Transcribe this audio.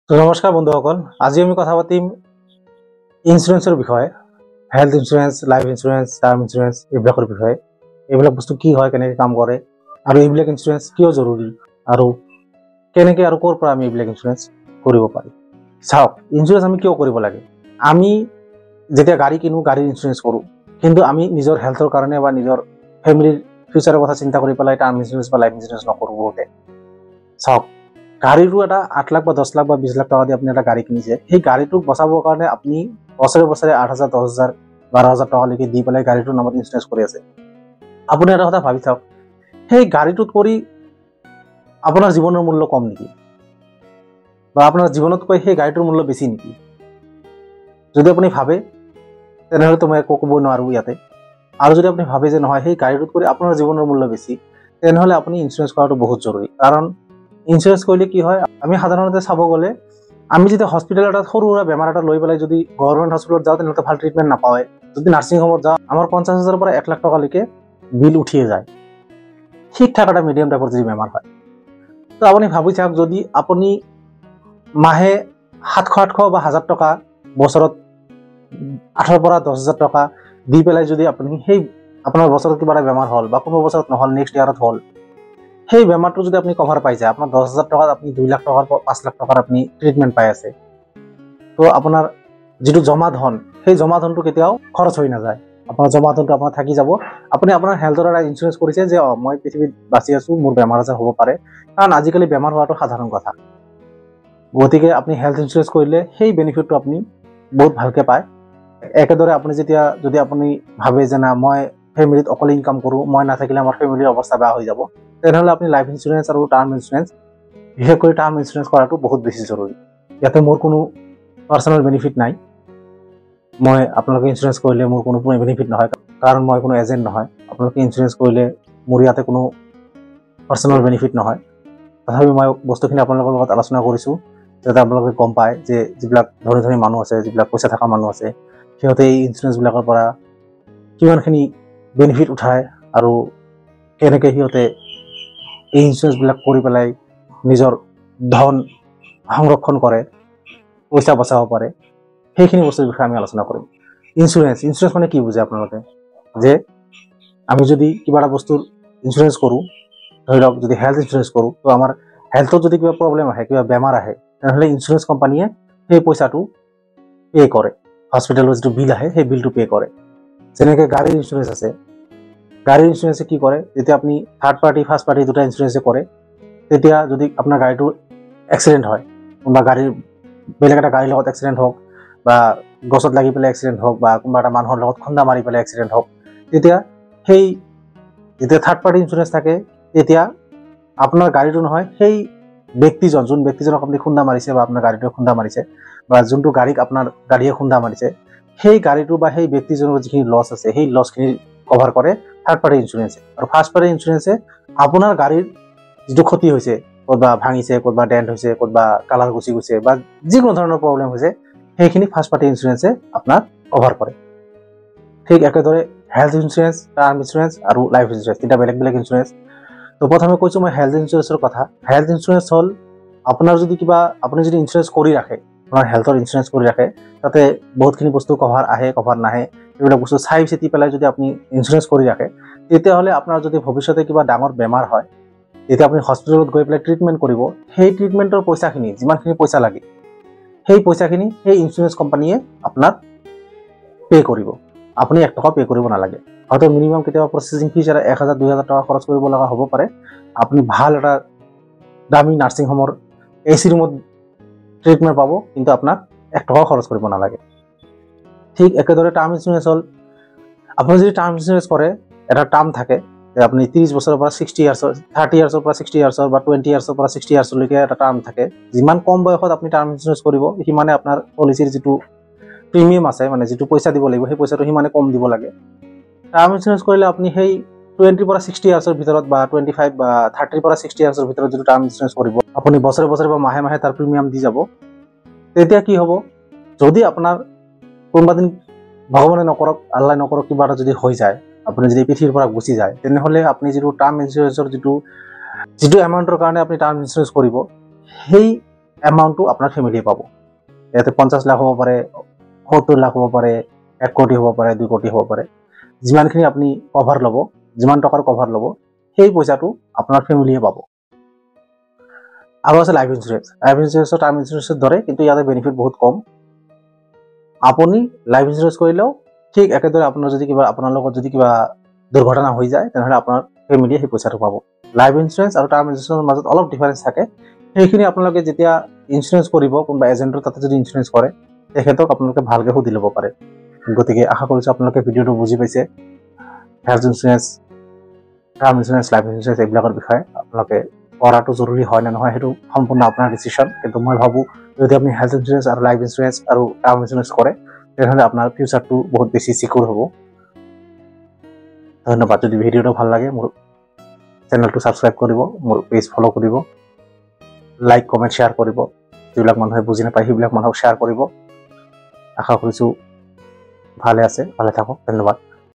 তো নমস্কাৰ বন্ধুসকল, আজি আমি কথা পাতিম ইঞ্চুৰেঞ্চৰ বিষয়ে। Health insurance, life insurance, term insurance এইবিলাকৰ বিষয়ে। এইবিলাক বস্তু কি হয়, কেনেকৈ কাম কৰে, আৰু এইবিলাক ইঞ্চুৰেঞ্চ কিয় জৰুৰী, আৰু কেনেকৈ আৰু ক'ৰ পৰা আমি এইবিলাক ইঞ্চুৰেঞ্চ কৰিব পাৰি। চাওক, ইঞ্চুৰেঞ্চ আমি কিয় কৰিব লাগে। আমি যেতিয়া গাড়ী কিনো, গাড়ীৰ ইঞ্চুৰেঞ্চ কৰোঁ, কিন্তু আমি নিজৰ হেল্থৰ কাৰণে বা নিজৰ ফেমিলিৰ ফিউচাৰৰ কথা চিন্তা কৰি পেলাই টাৰ্ম ইঞ্চুৰেঞ্চ বা লাইফ ইঞ্চুৰেঞ্চ নকৰোঁ বহুতে। চাওক, গাড়ীটো এটা 8 লাখ বা 10 লাখ বা 20 লাখ টকা দি আপুনি এটা গাড়ী কিনিছে, সেই গাড়ীটোক বচাবৰ কাৰণে আপুনি বছৰে 8,000, 10,000, 12,000 টকালৈকে দি পেলাই গাড়ীটোৰ নামত ইঞ্চুৰেঞ্চ কৰি আছে। আপুনি এটা কথা ভাবি চাওক, সেই গাড়ীটোত কৰি আপোনাৰ জীৱনৰ মূল্য কম নেকি, বা আপোনাৰ জীৱনতকৈ সেই গাড়ীটোৰ মূল্য বেছি নেকি? যদি আপুনি ভাবে তেনেহ'লেতো মই একো ক'ব নোৱাৰোঁ ইয়াতে। আৰু যদি আপুনি ভাবে যে নহয়, সেই গাড়ীটোত কৰি আপোনাৰ জীৱনৰ মূল্য বেছি, তেনেহ'লে আপুনি ইঞ্চুৰেঞ্চ কৰাটো বহুত জৰুৰী। কাৰণ ইঞ্চুৰেঞ্চ কৰিলে কি হয়, আমি সাধাৰণতে চাব গ'লে আমি যেতিয়া হস্পিটেল এটাত সৰু সুৰা বেমাৰ এটা লৈ পেলাই যদি গভৰ্ণমেণ্ট হস্পিটেলত যাওঁ, তেনেহ'লে ভাল ট্ৰিটমেণ্ট নাপাওঁৱে। যদি নাৰ্ছিং হোমত যাওঁ, আমাৰ 50,000 পৰা 1 লাখ টকালৈকে বিল উঠিয়ে যায়, ঠিক ঠাক এটা মিডিয়াম টাইপৰ যদি বেমাৰ হয়। তো আপুনি ভাবি চাওক, যদি আপুনি মাহে 700-800 বা 1,000 টকা, বছৰত 8,000 পৰা 10,000 টকা দি পেলাই যদি আপুনি সেই আপোনাৰ বছৰত কিবা এটা বেমাৰ হ'ল, বা কোনো বছৰত নহ'ল, নেক্সট ইয়াৰত হ'ল, সেই বেমাৰটো যদি আপুনি কভাৰ পাই যায়, আপোনাৰ 10,000 টকাত আপুনি 2 লাখ টকাৰ 5 লাখ টকাৰ আপুনি ট্ৰিটমেণ্ট পাই আছে। তো আপোনাৰ যিটো জমা ধন, সেই জমা ধনটো কেতিয়াও খৰচ হৈ নাযায়। আপোনাৰ জমা ধনটো আপোনাৰ থাকি যাব। আপুনি আপোনাৰ হেল্থৰ এটা ইঞ্চুৰেঞ্চ কৰিছে যে মই পৃথিৱীত বাচি আছোঁ, মোৰ বেমাৰ আজাৰ হ'ব পাৰে, কাৰণ আজিকালি বেমাৰ হোৱাটো সাধাৰণ কথা। গতিকে আপুনি হেল্থ ইঞ্চুৰেঞ্চ কৰিলে সেই বেনিফিটটো আপুনি বহুত ভালকৈ পায়। একেদৰে আপুনি যদি আপুনি ভাবে যে না, মই ফেমিলিত অকলে ইনকাম কৰোঁ, মই নাথাকিলে আমাৰ ফেমিলিৰ অৱস্থা বেয়া হৈ যাব, তেনেহ'লে আপুনি লাইফ ইঞ্চুৰেঞ্চ আৰু টাৰ্ম ইঞ্চুৰেঞ্চ, বিশেষকৈ টাৰ্ম ইঞ্চুৰেঞ্চ কৰাটো বহুত বেছি জৰুৰী। ইয়াতে মোৰ কোনো পাৰ্চনেল বেনিফিট নাই। মই আপোনালোকে ইঞ্চুৰেঞ্চ কৰিলে মোৰ কোনো বেনিফিট নহয়, কাৰণ মই কোনো এজেণ্ট নহয়। আপোনালোকে ইঞ্চুৰেঞ্চ কৰিলে মোৰ ইয়াতে কোনো পাৰ্চনেল বেনিফিট নহয়। তথাপি মই বস্তুখিনি আপোনালোকৰ লগত আলোচনা কৰিছোঁ, যাতে আপোনালোকে গম পায় যে যিবিলাক ধনী ধনী মানুহ আছে, যিবিলাক পইচা থকা মানুহ আছে, সিহঁতে এই ইঞ্চুৰেঞ্চবিলাকৰ পৰা কিমানখিনি বেনিফিট উঠায়, আৰু কেনেকৈ সিহঁতে এই ইঞ্চুৰেঞ্চবিলাক কৰি পেলাই নিজৰ ধন সংৰক্ষণ কৰে, পইচা বচাব পাৰে, সেইখিনি বস্তুৰ বিষয়ে আমি আলোচনা কৰিম। ইঞ্চুৰেঞ্চ মানে কি বুজে আপোনালোকে? যে আমি যদি কিবা এটা বস্তুৰ ইঞ্চুৰেঞ্চ কৰোঁ, ধৰি লওক যদি হেল্থ ইঞ্চুৰেঞ্চ কৰোঁ, তো আমাৰ হেল্থত যদি কিবা প্ৰব্লেম আহে, কিবা বেমাৰ আহে, তেনেহ'লে ইঞ্চুৰেঞ্চ কোম্পানীয়ে সেই পইচাটো পে' কৰে। হস্পিটেলৰ যিটো বিল আহে, সেই বিলটো পে' কৰে। যেনেকৈ গাড়ীৰ ইঞ্চুৰেঞ্চ আছে, গাড়ীৰ ইঞ্চুৰেঞ্চে কি কৰে, যেতিয়া আপুনি থাৰ্ড পাৰ্টি, ফাৰ্ষ্ট পাৰ্টি দুটা ইঞ্চুৰেঞ্চে কৰে, তেতিয়া যদি আপোনাৰ গাড়ীটো এক্সিডেণ্ট হয়, কোনোবা বেলেগ এটা গাড়ীৰ লগত এক্সিডেণ্ট হওক, বা গছত লাগি পেলাই এক্সিডেণ্ট হওক, বা কোনোবা এটা মানুহৰ লগত খুন্দা মাৰি পেলাই এক্সিডেণ্ট হওক, তেতিয়া যেতিয়া থাৰ্ড পাৰ্টি ইঞ্চুৰেঞ্চ থাকে, তেতিয়া আপোনাৰ গাড়ীটো নহয়, সেই যোন ব্যক্তিজনক আপুনি খুন্দা মাৰিছে, বা আপোনাৰ গাড়ীটোৱে খুন্দা মাৰিছে, বা যোনটো গাড়ীক আপোনাৰ গাড়ীয়ে খুন্দা মাৰিছে, সেই গাড়ীটো বা সেই ব্যক্তিজনৰ যিখিনি লছ আছে, সেই লছখিনি কভাৰ কৰে থাৰ্ড পাৰ্টি ইঞ্চুৰেঞ্চে। আৰু ফাৰ্ষ্ট পাৰ্টি ইঞ্চুৰেঞ্চে আপোনাৰ গাড়ীৰ যিটো ক্ষতি হৈছে, ক'ৰবা ভাঙিছে, ক'ৰবা ডেণ্ট হৈছে, ক'ৰবা কালাৰ গুচি গৈছে, বা যিকোনো ধৰণৰ প্ৰব্লেম হৈছে, সেইখিনি ফাৰ্ষ্ট পাৰ্টি ইঞ্চুৰেঞ্চে আপোনাক কভাৰ কৰে। ঠিক একেদৰে হেল্থ ইঞ্চুৰেঞ্চ, টাৰ্ম ইঞ্চুৰেঞ্চ আৰু লাইফ ইঞ্চুৰেঞ্চ, তিনিটা বেলেগ বেলেগ ইঞ্চুৰেঞ্চ। তো প্ৰথমে কৈছোঁ মই হেল্থ ইঞ্চুৰেঞ্চৰ কথা। হেল্থ ইঞ্চুৰেঞ্চ হ'ল আপুনি যদি ইঞ্চুৰেঞ্চ কৰি ৰাখে, আপোনাৰ হেল্থৰ ইঞ্চুৰেঞ্চ কৰি ৰাখে, তাতে বহুতখিনি বস্তু কভাৰ আহে, কভাৰ নাহে, এইবিলাক বস্তু চাই চিতি পেলাই যদি আপুনি ইঞ্চুৰেঞ্চ কৰি ৰাখে, তেতিয়াহ'লে আপোনাৰ যদি ভৱিষ্যতে কিবা ডাঙৰ বেমাৰ হয়, যেতিয়া আপুনি হস্পিটেলত গৈ পেলাই ট্ৰিটমেণ্ট কৰিব, সেই ট্ৰিটমেণ্টৰ পইচাখিনি, যিমানখিনি পইচা লাগে, সেই পইচাখিনি সেই ইঞ্চুৰেঞ্চ কোম্পানীয়ে আপোনাক পে' কৰিব। আপুনি 1 টকা পে' কৰিব নালাগে। হয়তো মিনিমাম কেতিয়াবা প্ৰচেছিং ফিজ 1,000, 2,000 টকা খৰচ কৰিব লগা হ'ব পাৰে। আপুনি ভাল এটা দামী নাৰ্ছিং হোমৰ AC ৰুমত ট্ৰিটমেণ্ট পাব, কিন্তু আপোনাক 1 টকাও খৰচ কৰিব নালাগে। ঠিক একেদৰে টাৰ্ম ইঞ্চুৰেঞ্চ হ'ল, আপুনি যদি টাৰ্ম ইঞ্চুৰেঞ্চ কৰে, এটা টাৰ্ম থাকে যে আপুনি 30 বছৰৰ পৰা 60 ইয়াৰ্ছৰ, 30 ইয়াৰ্ছৰ পৰা 60 ইয়াৰ্ছৰ, বা 20 ইয়াৰ্ছৰ পৰা 60 ইয়াৰ্ছলৈকে এটা টাৰ্ম থাকে। যিমান কম বয়সত আপুনি টাৰ্ম ইঞ্চুৰেঞ্চ কৰিব, সিমানে আপোনাৰ পলিচিৰ যিটো প্ৰিমিয়াম আছে, মানে যিটো পইচা দিব লাগিব, সেই পইচাটো সিমানে কম দিব লাগে। টাৰ্ম ইঞ্চুৰেঞ্চ কৰিলে আপুনি সেই 20 পৰা 60 ইয়াৰ্ছৰ ভিতৰত, বা 25 বা 30 পৰা 60 ইয়াৰ্ছৰ ভিতৰত যিটো টাৰ্ম ইঞ্চুৰেঞ্চ কৰিব, আপুনি বছৰে বছৰে বা মাহে মাহে তাৰ প্ৰিমিয়াম দি যাব। তেতিয়া কি হ'ব, যদি আপোনাৰ কোনোবা দিন ভগৱানে নকৰক, আল্লাহ নকৰক, কিবা এটা যদি হৈ যায়, আপুনি যদি পৃথিৱীৰ পৰা গুচি যায়, তেনেহ'লে আপুনি যিটো টাৰ্ম ইঞ্চুৰেঞ্চৰ যিটো এমাউণ্টৰ কাৰণে আপুনি টাৰ্ম ইঞ্চুৰেঞ্চ কৰিব, সেই এমাউণ্টটো আপোনাৰ ফেমিলিয়ে পাব। ইয়াতে 50 লাখ হ'ব পাৰে, 70 লাখ হ'ব পাৰে, 1 কোটি হ'ব পাৰে, 2 কোটি হ'ব পাৰে। যিমানখিনি আপুনি কভাৰ ল'ব, যিমান টকাৰ কভাৰ ল'ব, সেই পইচাটো আপোনাৰ ফেমিলিয়ে পাব। আৰু আছে লাইফ ইঞ্চুৰেঞ্চ। লাইফ ইঞ্চুৰেঞ্চৰ টাৰ্ম ইঞ্চুৰেঞ্চৰ দৰে, কিন্তু ইয়াতে বেনিফিট বহুত কম। আপুনি লাইফ ইঞ্চুৰেঞ্চ কৰিলেও ঠিক একেদৰে আপোনাৰ লগত যদি কিবা দুৰ্ঘটনা হৈ যায়, তেনেহ'লে আপোনাৰ ফেমিলিয়ে সেই পইচাটো পাব। লাইফ ইঞ্চুৰেঞ্চ আৰু টাৰ্ম ইঞ্চুৰেঞ্চৰ মাজত অলপ ডিফাৰেঞ্চ থাকে। সেইখিনি আপোনালোকে যেতিয়া ইঞ্চুৰেঞ্চ কৰিব, কোনোবা এজেণ্টৰ তাতে যদি ইঞ্চুৰেঞ্চ কৰে, তেখেতক আপোনালোকে ভালকৈ সুধি ল'ব পাৰে। গতিকে আশা কৰিছোঁ আপোনালোকে ভিডিঅ'টো বুজি পাইছে। Health insurance, term insurance, life insurance এইবিলাকৰ বিষয়ে আপোনালোকে কৰাটো জৰুৰী হয় নে নহয়, সেইটো সম্পূৰ্ণ আপোনাৰ ডিচিশ্যন। কিন্তু মই ভাবোঁ যদি আপুনি হেল্থ ইঞ্চুৰেঞ্চ আৰু লাইফ ইঞ্চুৰেঞ্চ আৰু টাৰ্ম ইঞ্চুৰেঞ্চ কৰে, তেনেহ'লে আপোনাৰ ফিউচাৰটো বহুত বেছি চিকিউৰ হ'ব। ধন্যবাদ। যদি ভিডিঅ'টো ভাল লাগে, মোৰ চেনেলটো ছাবস্ক্ৰাইব কৰিব, মোৰ পেজ ফ'ল' কৰিব, লাইক কমেণ্ট শ্বেয়াৰ কৰিব। যিবিলাক মানুহে বুজি নাপায় সেইবিলাক মানুহক শ্বেয়াৰ কৰিব। আশা কৰিছোঁ ভালে আছে, ভালে থাকক। ধন্যবাদ।